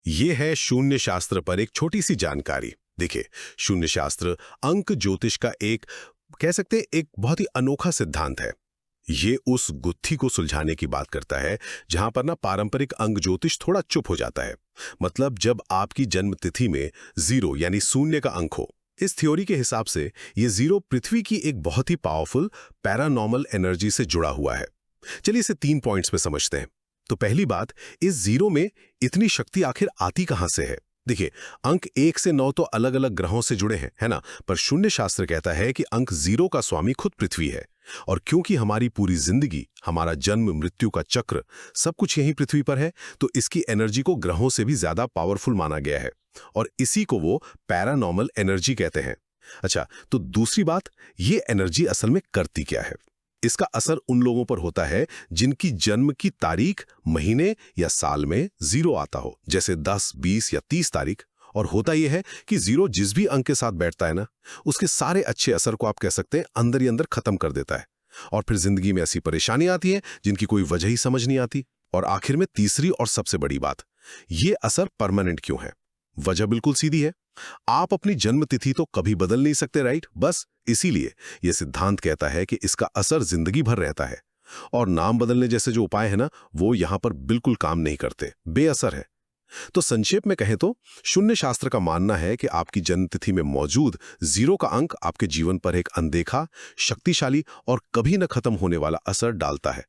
ये है शून्य शास्त्र पर एक छोटी सी जानकारी। देखिए, शून्य शास्त्र अंक ज्योतिष का एक कह सकते हैं एक बहुत ही अनोखा सिद्धांत है। ये उस गुत्थी को सुलझाने की बात करता है जहां पर ना पारंपरिक अंक ज्योतिष थोड़ा चुप हो जाता है। मतलब जब आपकी जन्म तिथि में जीरो यानी शून्य का अंक हो। इस थ्योरी के हिसाब से ये जीरो पृथ्वी की एक बहुत ही पावरफुल पैरानॉर्मल एनर्जी से जुड़ा हुआ है। चलिए इसे 3 पॉइंट्स में समझते हैं। तो पहली बात, इस जीरो में इतनी शक्ति आखिर आती कहां से है? देखिए, अंक 1 से 9 तो अलग अलग ग्रहों से जुड़े हैं, है ना? पर शून्य शास्त्र कहता है कि अंक जीरो का स्वामी खुद पृथ्वी है। और क्योंकि हमारी पूरी जिंदगी, हमारा जन्म मृत्यु का चक्र, सब कुछ यहीं पृथ्वी पर है, तो इसकी एनर्जी को ग्रहों से भी ज्यादा पावरफुल माना गया है। और इसी को वो पैरानॉर्मल एनर्जी कहते हैं। अच्छा, तो दूसरी बात, ये एनर्जी असल में करती क्या है? इसका असर उन लोगों पर होता है जिनकी जन्म की तारीख, महीने या साल में जीरो आता हो, जैसे 10, 20 या 30 तारीख। और होता यह है कि जीरो जिस भी अंक के साथ बैठता है ना, उसके सारे अच्छे असर को आप कह सकते हैं अंदर ही अंदर खत्म कर देता है। और फिर जिंदगी में ऐसी परेशानी आती है जिनकी कोई वजह ही समझ नहीं आती। और आखिर में तीसरी और सबसे बड़ी बात, ये असर परमानेंट क्यों है? वजह बिल्कुल सीधी है। आप अपनी जन्म तिथि तो कभी बदल नहीं सकते, राइट? बस इसीलिए यह सिद्धांत कहता है कि इसका असर जिंदगी भर रहता है। और नाम बदलने जैसे जो उपाय है ना, वो यहां पर बिल्कुल काम नहीं करते, बेअसर है। तो संक्षेप में कहें तो शून्य शास्त्र का मानना है कि आपकी जन्म तिथि में मौजूद जीरो का अंक आपके जीवन पर एक अनदेखा, शक्तिशाली और कभी न खत्म होने वाला असर डालता है।